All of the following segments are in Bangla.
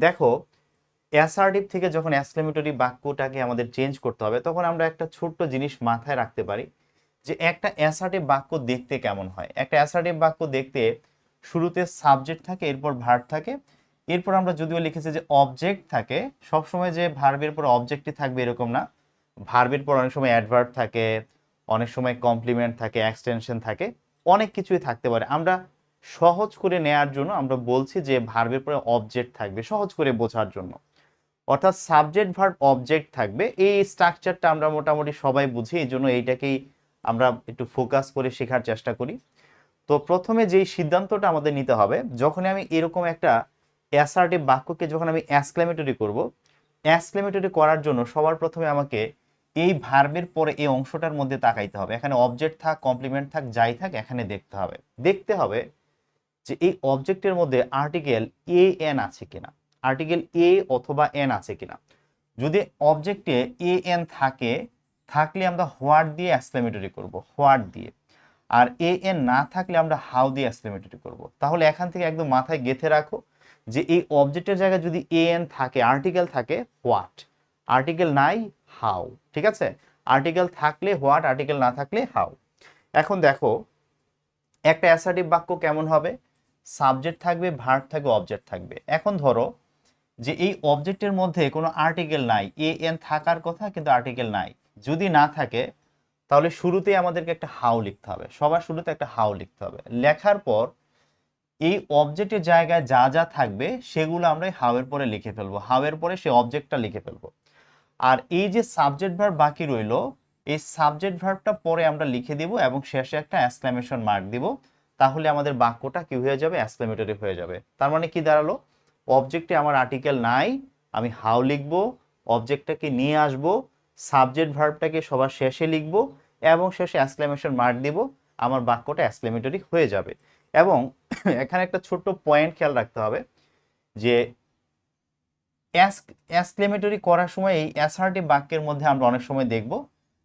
দেখো অ্যাসার্টিভ থেকে যখন এক্সক্লেমেটরি বাক্যটাকে আমাদের চেঞ্জ করতে হবে, তখন আমরা একটা ছোট্ট জিনিস মাথায় রাখতে পারি যে একটা অ্যাসার্টিভ বাক্য দেখতে কেমন হয়। একটা অ্যাসার্টিভ বাক্য দেখতে শুরুতে সাবজেক্ট থাকে, এরপর ভার্ব থাকে, এরপর আমরা যদিও লিখেছি যে অবজেক্ট থাকে। সবসময় যে ভার্বের পর অবজেক্টই থাকবে এরকম না, ভার্বের পর অনেক সময় অ্যাডভার্ব থাকে, অনেক সময় কমপ্লিমেন্ট থাকে, এক্সটেনশন থাকে, অনেক কিছুই থাকতে পারে। আমরা সহজ করে নেয়ার জন্য আমরা বলছি যে ভার্বের পরে অবজেক্ট থাকবে, সহজ করে বোঝার জন্য। অর্থাৎ সাবজেক্ট ভার্ব অবজেক্ট থাকবে। এই স্ট্রাকচারটা আমরা মোটামুটি সবাই বুঝি, এই জন্য এইটাকেই আমরা একটু ফোকাস করে শেখার চেষ্টা করি। তো প্রথমে যেই সিদ্ধান্তটা আমাদের নিতে হবে, যখন আমি এরকম একটা অ্যাসার্টিভ বাক্যকে যখন আমি এক্সক্লেমেটরি করব, এক্সক্লেমেটরি করার জন্য সবার প্রথমে আমাকে এই ভার্বের পরে এই অংশটার মধ্যে তাকাইতে হবে। এখানে অবজেক্ট থাক, কমপ্লিমেন্ট থাক, যাই থাক, এখানে দেখতে হবে যে এই অবজেক্টের মধ্যে আর্টিকেল এ এন আছে কিনা, আর্টিকেল এ অথবা এন আছে কিনা। যদি অবজেক্টে এ এন থাকলে আমরা হোয়াট দিয়ে এক্সক্লেমেটরি করব, হোয়াট দিয়ে। আর এ এন না থাকলে আমরা হাউ দিয়ে এক্সক্লেমেটরি করব। তাহলে এখান থেকে একদম মাথায় গেঁথে রাখো যে এই অবজেক্টের জায়গায় যদি এ এন থাকে, আর্টিকেল থাকে হোয়াট, আর্টিকেল নাই হাউ। ঠিক আছে, আর্টিকেল থাকলে হোয়াট, আর্টিকেল না থাকলে হাউ। এখন দেখো একটা অ্যাসার্টিভ বাক্য কেমন হবে, সাবজেক্ট থাকবে, ভার্ব থাকবে, অবজেক্ট থাকবে। এখন ধরো যে এই অবজেক্টের মধ্যে কোনো আর্টিকেল নাই, এ এন থাকার কথা কিন্তু আর্টিকেল নাই। যদি না থাকে তাহলে শুরুতেই আমাদেরকে একটা হাউ লিখতে হবে, সবার শুরুতে একটা হাউ লিখতে হবে। লেখার পর এই অবজেক্টের জায়গায় যা যা থাকবে সেগুলো আমরা হাউ এর পরে লিখে ফেলবো, হাউ এর পরে সেই অবজেক্টটা লিখে ফেলবো। আর এই যে সাবজেক্ট ভার্ব বাকি রইলো, এই সাবজেক্ট ভার্বটা পরে আমরা লিখে দিব এবং শেষে একটা এক্সক্লেমেশন মার্ক দিব। তাহলে আমাদের বাক্যটা কি হয়ে যাবে, এক্সক্লেমেটরি হয়ে যাবে। তার মানে কি দাঁড়ালো, অবজেক্টে আমার আর্টিকেল নাই, আমি হাউ লিখব, অবজেক্টটাকে নিয়ে আসব, সাবজেক্ট ভার্বটাকে সবার শেষে লিখব এবং শেষে এক্সক্লেমেশন মার্ক দিব, আমার বাক্যটা এক্সক্লেমেটরি হয়ে যাবে। এবং এখানে একটা ছোট্ট পয়েন্ট খেয়াল রাখতে হবে যে এক্সক্লেমেটরি করার সময় এই অ্যাসার্টিভ বাক্যের মধ্যে আমরা অনেক সময় দেখব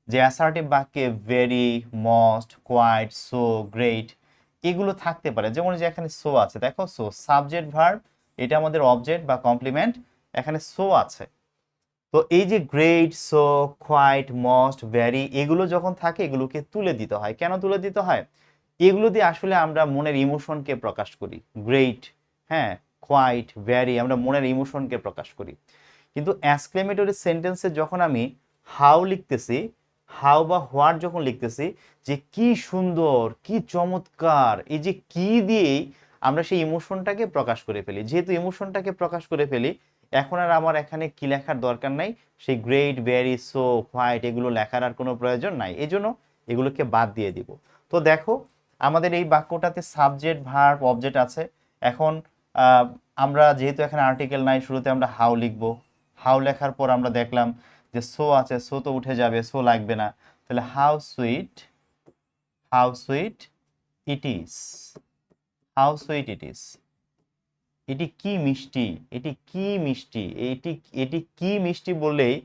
যে অ্যাসার্টিভ বাক্যে very, most, quite, so, great এগুলো থাকতে পারে। যেমন যে এখানে সো আছে, দেখো সো সাবজেক্ট ভার্ব, এটা আমাদের অবজেক্ট বা কমপ্লিমেন্ট, এখানে সো আছে। তো এই যে great, so, quite, most, very এগুলো যখন থাকে এগুলোকে তুলে দিতে হয়। কেন তুলে দিতে হয়, এগুলো দিয়ে আসলে আমরা মনের ইমোশনকে প্রকাশ করি। গ্রেট, হ্যাঁ, কোয়াইট, ভেরি আমরা মনের ইমোশনকে প্রকাশ করি। কিন্তু এক্সক্লেমেটরি সেন্টেন্সে যখন আমি হাউ লিখতেছি, হাউ বা হোয়াট যখন লিখতেছি, যে কি সুন্দর, কি চমৎকার, এই যে কি দিয়েই আমরা সেই ইমোশনটাকে প্রকাশ করে ফেলি। যেহেতু ইমোশনটাকে প্রকাশ করে ফেলি, এখন আর আমার এখানে কি লেখার দরকার নাই, সেই গ্রেট, ভেরি, সো, হোয়াইট এগুলো লেখার আর কোনো প্রয়োজন নাই, এই জন্য এগুলোকে বাদ দিয়ে দিব। তো দেখো আমাদের এই বাক্যটাতে সাবজেক্ট, ভার্ব, অবজেক্ট আছে। এখন আহ, আমরা যেহেতু এখানে আর্টিকেল নাই, শুরুতে আমরা হাউ লিখব। হাউ লেখার পর আমরা দেখলাম যে সো আছে, সো তো উঠে যাবে, সো লাগবে না। তাহলে how sweet it is, how sweet it is, এটি কি মিষ্টি, এটি কি মিষ্টি, এটি এটি কি মিষ্টি বললেই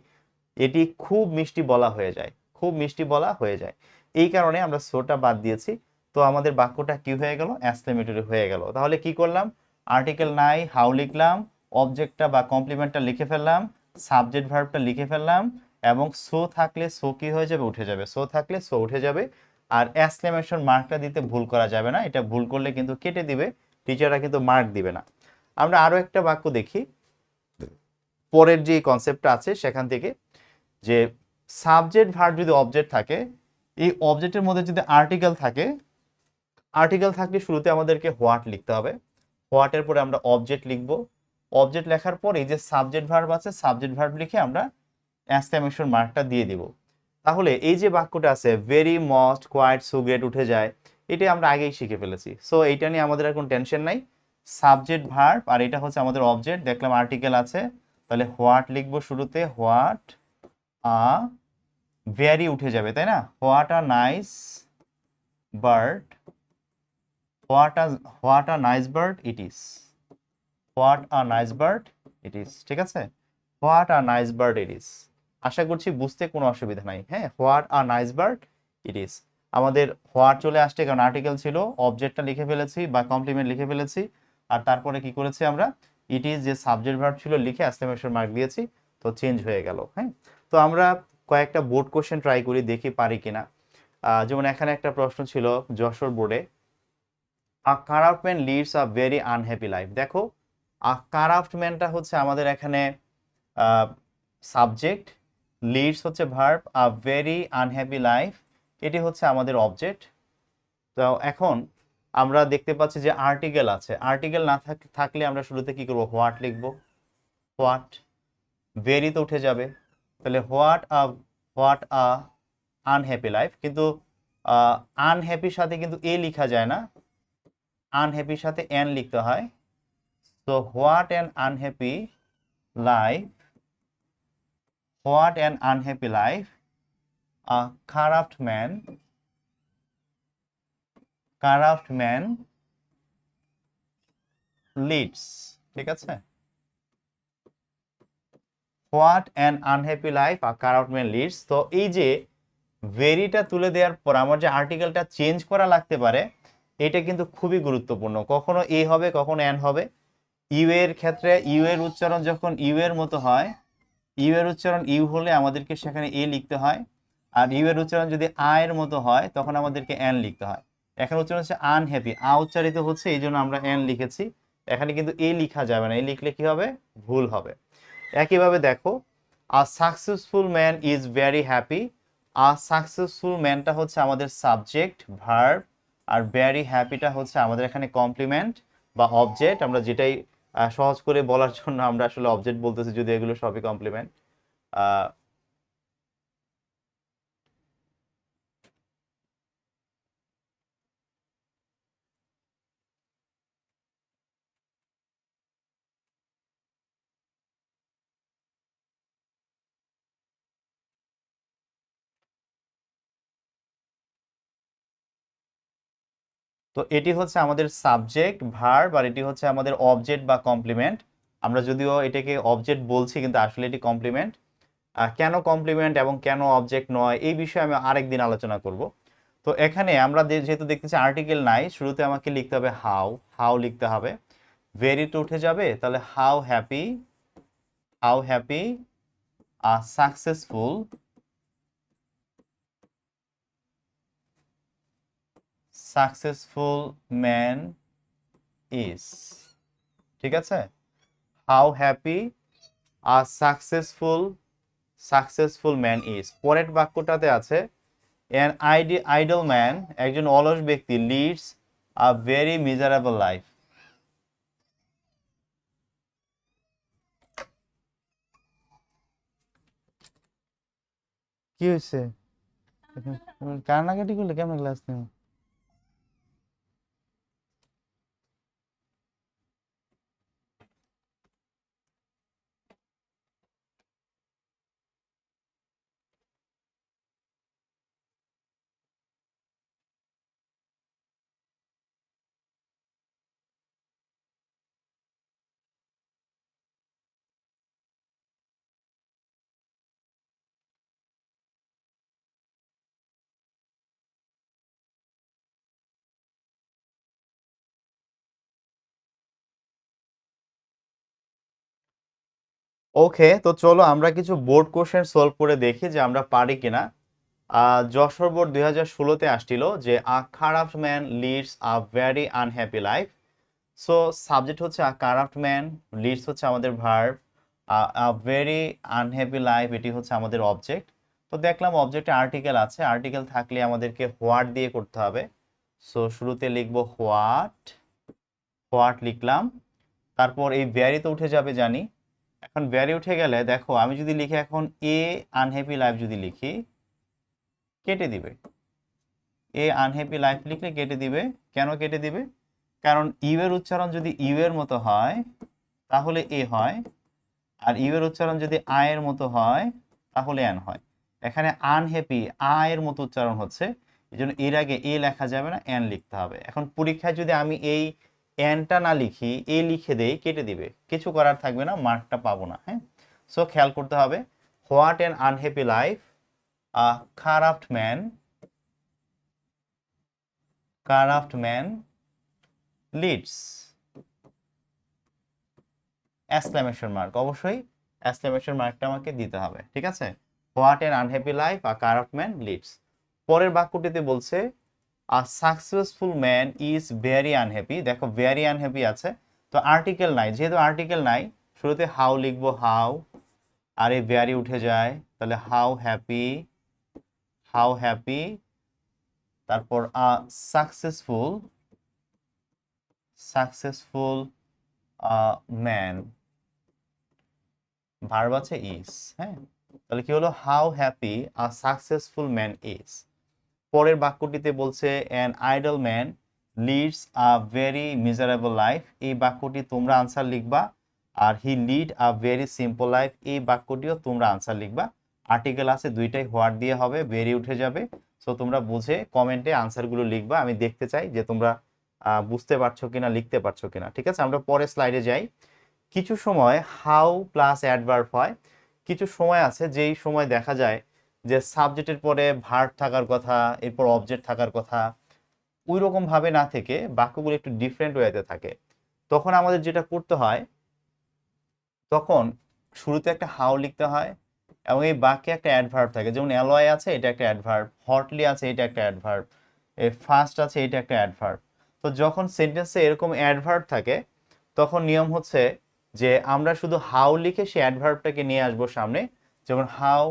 এটি খুব মিষ্টি বলা হয়ে যায়, খুব মিষ্টি বলা হয়ে যায়। এই কারণে আমরা সোটা বাদ দিয়েছি। তো আমাদের বাক্যটা কি হয়ে গেল, এক্সক্লেমেটরি হয়ে গেল। তাহলে কি করলাম, আর্টিকেল নাই, হাউ লিখলাম, অবজেক্টটা বা কমপ্লিমেন্টটা লিখে ফেললাম, সাবজেক্ট ভার্বটা লিখে ফেললাম, এবং সো থাকলে সো কি হয়ে যাবে, উঠে যাবে, সো থাকলে সো উঠে যাবে। আর এক্সক্লেমেশন মার্কটা দিতে ভুল করা যাবে না, এটা ভুল করলে কিন্তু কেটে দিবে, টিচাররা কিন্তু মার্ক দিবে না। আমরা আরো একটা বাক্য দেখি পরের যে কনসেপ্টটা আছে সেখান থেকে, যে সাবজেক্ট ভার্ব যদি অবজেক্ট থাকে, এই অবজেক্টের মধ্যে যদি আর্টিকেল থাকে, আর্টিকেল থাকলে শুরুতে আমাদেরকে হোয়াট লিখতে হবে, হোয়াটের পরে আমরা অবজেক্ট লিখব, অবজেক্ট লেখার পর এই যে সাবজেক্ট ভার্ব আছে, সাবজেক্ট ভার্ব লিখে আমরা এক্সক্লেমেশন মার্কটা দিয়ে দিব। তাহলে এই যে বাক্যটা আছে very, most, quite, so, great উঠে যায়, এটা আমরা আগেই শিখে ফেলেছি। সো এইটা নিয়ে আমাদের আর কোনো টেনশন নাই। সাবজেক্ট ভার্ব আর এটা হচ্ছে আমাদের অবজেক্ট, দেখলাম আর্টিকেল আছে, তাহলে হোয়াট লিখবো শুরুতে, হোয়াট আ ভেরি উঠে যাবে, তাই না, what a nice bird, what a nice bird it is, what a nice bird it is. ঠিক আছে, what a nice bird it is, আশা করছি বুঝতে কোনো অসুবিধা নাই। হ্যাঁ, what a nice bird it is, আমাদের হোয়াট চলে আসছে কারণ আর্টিকেল ছিল, অবজেক্টটা লিখে ফেলেছি বা কমপ্লিমেন্ট লিখে ফেলেছি, আর তারপরে কি করেছি আমরা ইট ইজ যে সাবজেক্ট ভার্ব ছিল লিখে এক্সক্লেমেশন মার্ক দিয়েছি, তো চেঞ্জ হয়ে গেল। হ্যাঁ, তো আমরা কয়েকটা বোর্ড কোশ্চেন ট্রাই করি, দেখি পারি কিনা। যেমন এখানে একটা প্রশ্ন ছিল যশোর বোর্ডে, a corrupt man leads a very unhappy life. দেখো আ কারাপ্ট ম্যানটা হচ্ছে আমাদের এখানে সাবজেক্ট, লিডস হচ্ছে verb, a very unhappy life এটি হচ্ছে আমাদের অবজেক্ট। তো এখন আমরা দেখতে পাচ্ছি যে আর্টিকেল আছে, আর্টিকেল না থাকলে আমরা শুরুতে কি করব, হোয়াট লিখব, হোয়াট, ভেরি তো উঠে যাবে, তাহলে হোয়াট আ আনহ্যাপি লাইফ। কিন্তু আনহ্যাপির সাথে কিন্তু এ লিখা যায় না, আনহ্যাপির সাথে এন লিখতে হয়। তো what an unhappy life, what an unhappy life a corrupt man leads. ঠিক আছে, what an unhappy life a corrupt man leads. তো এই যে ভেরিটা তুলে দেওয়ার পর আমার যে আর্টিকেলটা চেঞ্জ করা লাগতে পারে, এটা কিন্তু খুবই গুরুত্বপূর্ণ। কখনো এ হবে, কখনো এন হবে। ইউ এর ক্ষেত্রে ইউ এর উচ্চারণ যখন ইউ এর মতো হয়, ইউ এর উচ্চারণ ইউ হলে আমাদেরকে সেখানে এ লিখতে হয়, আর ইউ এর উচ্চারণ যদি আ এর মতো হয় তখন আমাদেরকে এন লিখতে হয়। এখানে উচ্চারণ হচ্ছে আনহ্যাপি, আ উচ্চারিত হচ্ছে এই জন্য আমরা এন লিখেছি। এখানে কিন্তু এ লিখা যাবে না, এ লিখলে কি হবে, ভুল হবে। একইভাবে দেখো, a successful man is very happy. A successful ম্যানটা হচ্ছে আমাদের সাবজেক্ট ভার্ব, আর ভেরি হ্যাপিটা হচ্ছে আমাদের এখানে কমপ্লিমেন্ট বা অবজেক্ট। আমরা যেটাই সহজ করে বলার জন্য আমরা আসলে অবজেক্ট বলতেছি, যদি এগুলো সবই কমপ্লিমেন্ট। তো এটি হচ্ছে আমাদের সাবজেক্ট ভার্ব, আর এটি হচ্ছে আমাদের অবজেক্ট বা কমপ্লিমেন্ট। আমরা যদিও এটাকে অবজেক্ট বলছি কিন্তু আসলে এটি কমপ্লিমেন্ট। কেন কমপ্লিমেন্ট এবং কেন অবজেক্ট নয় এই বিষয়ে আমি আরেকদিন আলোচনা করব। তো এখানে আমরা যেহেতু দেখতেছি আর্টিকেল নাই, শুরুতে আমাকে লিখতে হবে হাউ, হাউ লিখতে হবে, ভেরি তো উঠে যাবে, তাহলে how happy successful man is. ঠিক আছে, how happy successful man is. পরের বাক্যটাতে আছে an idle man, একজন অলস ব্যক্তি, Leeds a very miserable life. কি হয়েছে, কান্নাকাটি করলে কেমন ক্লাস নেব? ওকে, তো চলো আমরা কিছু বোর্ড কোশ্চেন সলভ করে দেখি যে আমরা পারি কিনা। যশোর বোর্ড 2016-তে আসছিল যে a corrupt man leads a very unhappy life. So subject হচ্ছে আ কারাপ্ট ম্যান, লিডস হচ্ছে আমাদের verb, a very unhappy life এটি হচ্ছে আমাদের অবজেক্ট। তো দেখলাম অবজেক্টে আর্টিকেল আছে, আর্টিকেল থাকলে আমাদেরকে হোয়াট দিয়ে করতে হবে। সো শুরুতে লিখবো হোয়াট, হোয়াট লিখলাম, তারপর এই ভ্যারি তো উঠে যাবে জানি। এখন ভ্যারি উঠে গেলে দেখো আমি যদি লিখি এখন এ আনহ্যাপি লাইফ যদি লিখি, কেটে দিবে। এ আনহ্যাপি লাইফ লিখলে কেটে দিবে। কেন কেটে দিবে? কারণ ইউ এর উচ্চারণ যদি ইউ এর মতো হয় তাহলে এ হয়, আর ইউ এর উচ্চারণ যদি আ এর মতো হয় তাহলে এন হয়। এখানে আনহ্যাপি আ এর মতো উচ্চারণ হচ্ছে, এই জন্য এর আগে এ লেখা যাবে না, এন লিখতে হবে। এখন পরীক্ষায় যদি আমি এই এনটা না লিখি, এ লিখে দেই, কেটে দিবে, কিছু করার থাকবে না, মার্কটা পাবো না। হ্যাঁ, সো খেয়াল করতে হবে, what an unhappy life a corrupt man leads. Exclamation mark, অবশ্যই এক্সক্লেমেশন মার্কটা আমাকে দিতে হবে, ঠিক আছে। What an unhappy life a corrupt man leads. পরের বাক্যটিতে বলছে a successful man is very unhappy. দেখো ভেরি আনহ্যাপি আছে, তো আর্টিকেল নাই, যেহেতু আর্টিকেল নাই শুরুতে হাউ লিখবো, হাউ, আর এই ভেরি উঠে যায়, তাহলে হাউ হ্যাপি, তারপর সাকসেসফুল সাকসেসফুল ম্যান, ভার্ব আছে ইজ, হ্যাঁ, তাহলে কি হলো, how happy a successful man is. পরের বাক্যটিতে বলছে an idle man leads a very miserable life. এই বাক্যটি তোমরা আনসার লিখবা। আর he lead a very simple life, এই বাক্যটিও তোমরা আনসার লিখবা। আর্টিকেল আছে দুইটাই, হোয়াট দিয়ে হবে, ভেরি উঠে যাবে। সো তোমরা বুঝে কমেন্টে আনসারগুলো লিখবা, আমি দেখতে চাই যে তোমরা বুঝতে পারছো কিনা, লিখতে পারছো কিনা, ঠিক আছে। আমরা পরের স্লাইডে যাই। কিছু সময় হাউ প্লাস অ্যাডভার্ব হয়, কিছু সময় আছে যেই সময় দেখা যায় যে সাবজেক্টের পরে ভার্ব থাকার কথা, এরপর অবজেক্ট থাকার কথা, ওই রকম ভাবে না থেকে বাক্যগুলো একটু ডিফারেন্ট ওয়েতে থাকে। তখন আমাদের যেটা করতে হয়, তখন শুরুতে একটা হাউ লিখতে হয় এবং এই বাক্যে একটা অ্যাডভার্ব থাকে, যেমন অ্যালয় আছে, এটা একটা অ্যাডভার্ব, হটলি আছে, এটা একটা অ্যাডভার্ব, এই ফাস্ট আছে, এটা একটা অ্যাডভার্ব। তো যখন সেন্টেন্সে এরকম অ্যাডভার্ব থাকে তখন নিয়ম হচ্ছে যে আমরা শুধু হাউ লিখে সেই অ্যাডভার্বটাকে নিয়ে আসবো সামনে। যেমন হাউ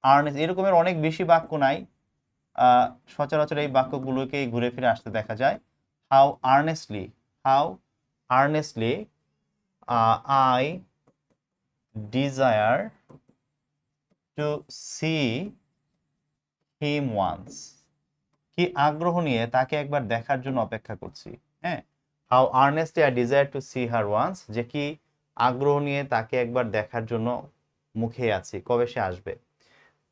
আর্নেস, এরকমের অনেক বেশি বাক্য নাই, সচরাচর এই বাক্যগুলোকেই ঘুরে ফিরে আসতে দেখা যায়। How earnestly I desire to see him once, কি আগ্রহ নিয়ে তাকে একবার দেখার জন্য অপেক্ষা করছি, হ্যাঁ। How earnestly I desire to see her once, যে কি আগ্রহ নিয়ে তাকে একবার দেখার জন্য মুখে আছি, কবে সে আসবে।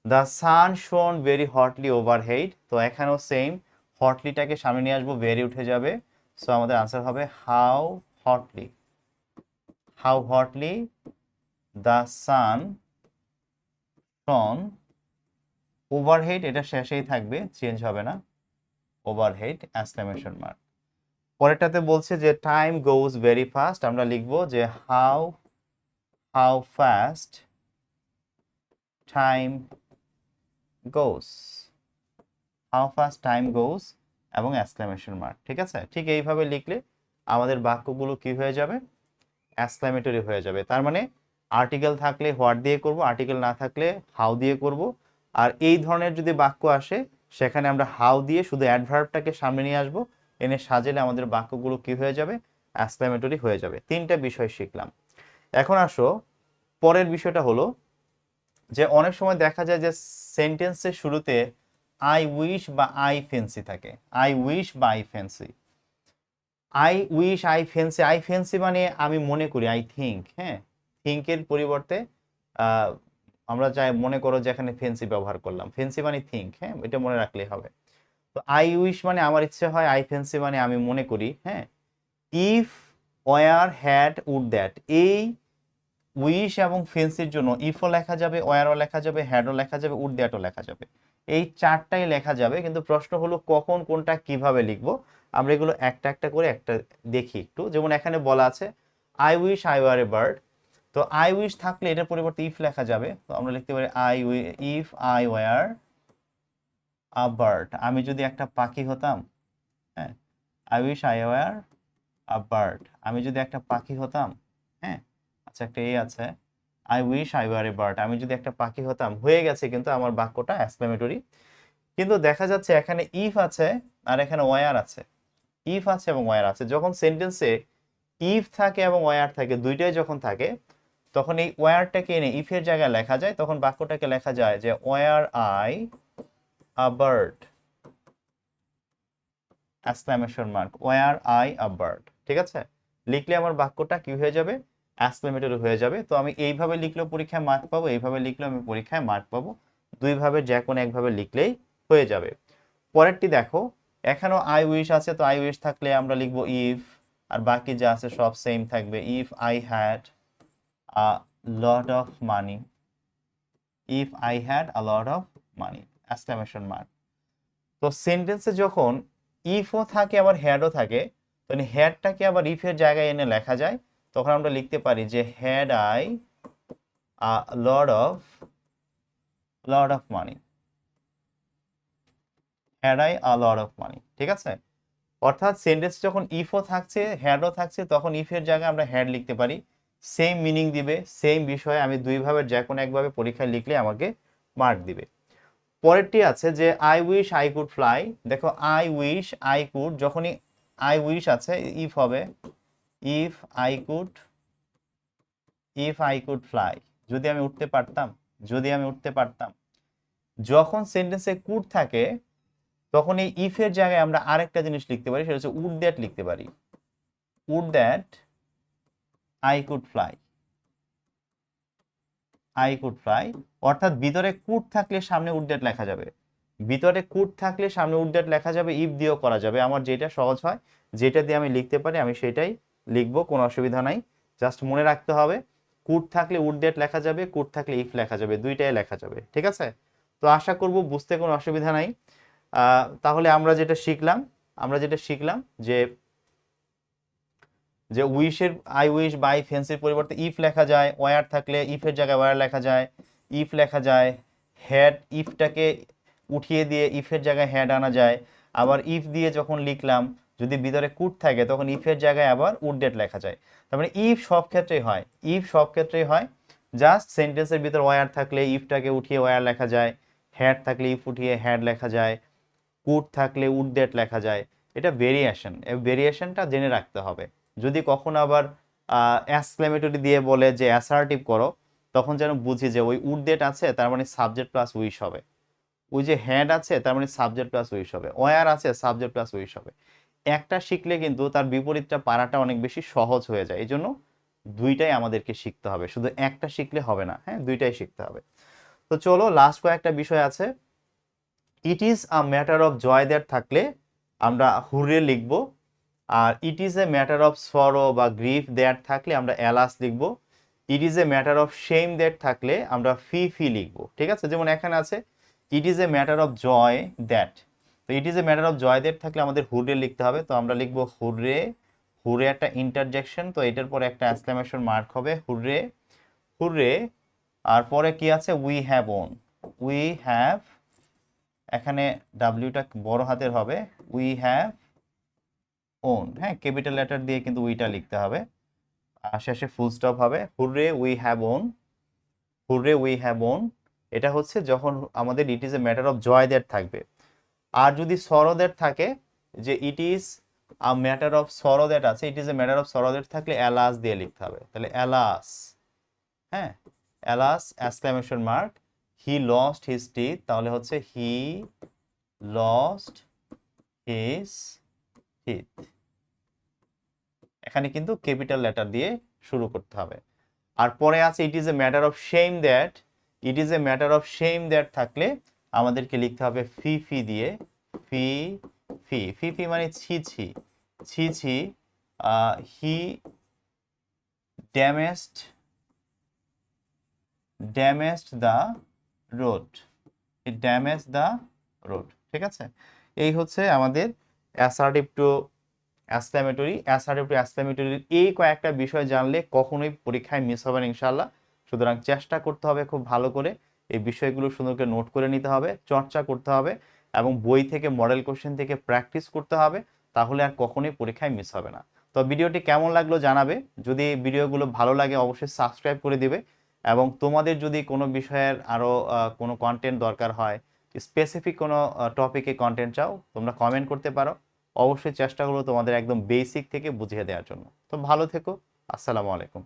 দ্য সান শোন ভেরি হটলি ওভারহেড, তো এখানেও সেম, হটলিটাকে সামনে নিয়ে আসবো, ভেরি উঠে যাবে। সো আমাদের আনসার হবে হাউ হটলি দ্য সান শোন ওভারহেড, এটা শেষেই থাকবে, চেঞ্জ হবে না, ওভারহেড এক্সক্লেমেশন মার্ক। পরেরটাতে বলছে যে টাইম গোজ ভেরি ফাস্ট, আমরা লিখবো যে how fast time goes, how fast time goes এবং এক্সক্লেমেশন মার্ক, ঠিক আছে। ঠিক এইভাবে লিখলে আমাদের বাক্যগুলো কি হয়ে যাবে, এক্সক্লেমেটরি হয়ে যাবে। তার মানে আর্টিকেল থাকলে হোয়াট দিয়ে করব, আর্টিকেল না থাকলে হাউ দিয়ে করব। আর এই ধরনের যদি বাক্য আসে সেখানে আমরা হাউ দিয়ে শুধু অ্যাডভার্বটাকে সামনে নিয়ে আসবো, এনে সাজালে আমাদের বাক্যগুলো কি হয়ে যাবে, এক্সক্লেমেটরি হয়ে যাবে। তিনটা বিষয় শিখলাম। এখন আসো পরের বিষয়টা হলো যে অনেক সময় দেখা যায় যে সেন্টেন্সের শুরুতে আই উইশ বা আই ফ্যান্সি থাকে, আই উইশ বা I fancy. I wish, I fancy, I fancy মানে আমি মনে করি, আই থিঙ্ক, হ্যাঁ, থিঙ্কের পরিবর্তে আহ, আমরা যাই মনে করো যে এখানে ফ্যান্সি ব্যবহার করলাম, ফ্যান্সি মানে থিঙ্ক, হ্যাঁ, এটা মনে রাখলেই হবে। তো আই উইশ মানে আমার ইচ্ছে হয়, আই ফ্যান্সি মানে আমি মনে করি, হ্যাঁ। If, were, had, would, that, এই উইশ এবং ফেন্সির জন্য ইফও লেখা যাবে, ওয়ারও লেখা যাবে, হ্যাডও লেখা যাবে, উড দ্যাটও লেখা যাবে, এই চারটাই লেখা যাবে। কিন্তু প্রশ্ন হলো কখন কোনটা কিভাবে লিখবো। আমরা এগুলো একটা একটা করে একটা দেখি একটু। যেমন এখানে বলা আছে I wish I were a bird, তো আই উইশ থাকলে এটার পরিবর্তে ইফ লেখা যাবে, তো আমরা লিখতে পারি if I were a bird, আমি যদি একটা পাখি হতাম, হ্যাঁ, I wish I were a bird, আমি যদি একটা পাখি হতাম, হ্যাঁ। আচ্ছা, একটা এই আছে I wish I were a bird, আমি যদি একটা পাখি হতাম, হয়ে গেছে কিন্তু আমার বাক্যটা এক্সক্লেমেটরি। কিন্তু দেখা যাচ্ছে এখানে ইফ আছে আর এখানে ওয়ার আছে, ইফ আছে এবং ওয়ার আছে। যখন সেন্টেন্সে ইফ থাকে এবং ওয়ার থাকে, দুইটাই যখন থাকে, তখন এই ওয়ারটাকে এনে ইফের জায়গায় লেখা যায়, তখন বাক্যটাকে লেখা যায় যে were I a bird exclamation mark, were I a bird, ঠিক আছে। লিখলে আমার বাক্যটা কি হয়ে যাবে, এক্সক্লেমেটরি হয়ে যাবে। তো আমি এইভাবে লিখলেও পরীক্ষায় মার্ক পাবো, এইভাবে লিখলেও আমি পরীক্ষায় মার্ক পাবো, দুইভাবে যে কোনো একভাবে লিখলেই হয়ে যাবে। পরেরটি দেখো, এখানেও আই উইশ আছে, তো আই উইশ থাকলে আমরা লিখবো ইফ, আর বাকি যা আছে সব সেম থাকবে। If I had a lot of money, if I had a lot of money exclamation mark. তো সেন্টেন্সে যখন ইফও থাকে আবার হ্যাডও থাকে, তো হ্যাডটাকে আবার ইফের জায়গায় এনে লেখা যায়, তখন আমরা লিখতে পারি যে had I lot of money, had I lot of money. ঠিক আছে, অর্থাৎ সেন্টেন্স যখন ইফও থাকছে হ্যাডও থাকছে তখন ইফের জায়গায় আমরা হ্যাড লিখতে পারি, সেম মিনিং দিবে, সেম বিষয়ে আমি দুইভাবে যে কোনো একভাবে পরীক্ষায় লিখলে আমাকে মার্ক দিবে। পরেরটি আছে যে I wish I could fly. দেখো আই উইশ আই কুড, যখনই আই উইশ আছে ইফ হবে ইফ আই কুড ফ্লাই, যদি আমি উঠতে পারতাম, যদি আমি উঠতে পারতাম। যখন সেন্টেন্সে কুড থাকে তখন এই ইফের জায়গায় আমরা আরেকটা জিনিস লিখতে পারি, সেটা হচ্ছে উড দ্যাট লিখতে পারি, would that I could fly, I could fly. অর্থাৎ ভিতরে কুড থাকলে সামনে উড দ্যাট লেখা যাবে, ভিতরে কুড থাকলে সামনে উড দ্যাট লেখা যাবে, ইফ দিয়েও করা যাবে। আমার যেটা সহজ হয়, যেটা দিয়ে আমি লিখতে পারি আমি সেটাই লিখবো, কোনো অসুবিধা নাই। জাস্ট মনে রাখতে হবে কুড থাকলে উড দ্যাট লেখা যাবে, কুড থাকলে ইফ লেখা যাবে, দুইটাই লেখা যাবে। ঠিক আছে, তো আশা করব বুঝতে কোনো অসুবিধা নাই। তাহলে আমরা যেটা শিখলাম যে যে উইশের আই উইশ বাই ফেন্সির পরিবর্তে ইফ লেখা যায়, ওয়ার থাকলে ইফের জায়গায় ওয়ার লেখা যায়, ইফ লেখা যায়, হ্যাড ইফটাকে উঠিয়ে দিয়ে ইফের জায়গায় হ্যাড আনা যায়। আবার ইফ দিয়ে যখন লিখলাম যদি ভিতরে কুড থাকে তখন ইফের জায়গায় আবার উড ডেট লেখা যায়। তার মানে ইফ সব ক্ষেত্রেই হয়, ইফ সব ক্ষেত্রেই হয়। জাস্ট সেন্টেন্সের ভিতর ওয়ার থাকলে ইফটাকে উঠিয়ে ওয়ার লেখা যায়, হ্যাড থাকলে ইফ উঠিয়ে হ্যাড লেখা যায়, কুড থাকলে উড ডেট লেখা যায়। এটা ভেরিয়েশন, এই ভেরিয়েশনটা জেনে রাখতে হবে। যদি কখনো আবার এক্সক্লেমেটরি দিয়ে বলে যে অ্যাসার্টিভ করো, তখন যেন বুঝি যে ওই উড ডেট আছে তার মানে সাবজেক্ট প্লাস উইশ হবে, ওই যে হ্যাড আছে তার মানে সাবজেক্ট প্লাস উইশ হবে, ওয়ার আছে সাবজেক্ট প্লাস উইশ হবে। একটা শিখলে কিন্তু তার বিপরীতটা পারাটা অনেক বেশি সহজ হয়ে যায়। এই জন্য দুইটাই আমাদেরকে শিখতে হবে, শুধু একটা শিখলে হবে না, হ্যাঁ দুইটাই শিখতে হবে। তো চলো লাস্ট কয়েকটা বিষয় আছে। It is a matter of joy that থাকলে আমরা হুররে লিখব, আর it is a matter of sorrow বা গ্রিফ দ্যাট থাকলে আমরা অ্যালাস লিখব। It is a matter of shame that থাকলে আমরা ফি লিখব। ঠিক আছে, যেমন এখানে আছে it is a matter of joy that, তো it is a matter of joy that থাকলে আমাদের হুররে লিখতে হবে, তো আমরা লিখব হুররে, হুররে একটা ইন্টারজেকশন, তো এটার পরে একটা এক্সক্লেমেশন মার্ক হবে হুররে, হুররে। আর পরে কি আছে we have won, we have, এখানে ডাব্লিউটা বড় হাতের হবে, উই হ্যাভ ওন, হ্যাঁ ক্যাপিটাল লেটার দিয়ে কিন্তু উইটা লিখতে হবে, আর শেষে ফুল স্টপ হবে। Hurrah we have won, hurrah we have won, এটা হচ্ছে যখন আমাদের it is a matter of joy that থাকবে। আর যদি সরো দ্যাট থাকে, যে it is a matter of sorrow that আছে, it is a matter of sorrow that থাকলে অ্যালাস দিয়ে লিখতে হবে, তাহলে অ্যালাস, হ্যাঁ alas exclamation mark, he lost his teeth, তাহলে হচ্ছে হি লস্ট হিজ টিথ, এখানে কিন্তু ক্যাপিটাল লেটার দিয়ে শুরু করতে হবে। আর পরে আছে it is a matter of shame that, it is a matter of shame that থাকলে আমাদেরকে লিখতে হবে ফি দিয়ে, ফি ফি মানে ছি ছি, ছি ছি, he damaged the road, he damage the road. ঠিক আছে, এই হচ্ছে আমাদের assertive to exclamatory, assertive to অ্যাসক্লেমেটরির এই কয়েকটা বিষয় জানলে কখনোই পরীক্ষায় মিস হবে না ইনশাল্লাহ। সুতরাং চেষ্টা করতে হবে খুব ভালো করে, এই বিষয়গুলো সুন্দর করে নোট করে নিতে হবে, চর্চা করতে হবে এবং বই থেকে মডেল কোশ্চেন থেকে প্র্যাকটিস করতে হবে, তাহলে আর কখনোই পরীক্ষায় মিস হবে না। তো ভিডিওটি কেমন লাগলো জানাবে, যদি ভিডিওগুলো ভালো লাগে অবশ্যই সাবস্ক্রাইব করে দিবে, এবং তোমাদের যদি কোনো বিষয়ের আরও কোনো কন্টেন্ট দরকার হয়, স্পেসিফিক কোনো টপিকে কন্টেন্ট চাও, তোমরা কমেন্ট করতে পারো, অবশ্যই চেষ্টা করবো তোমাদের একদম বেসিক থেকে বুঝিয়ে দেওয়ার জন্য। তো ভালো থেকো, আসসালামু আলাইকুম।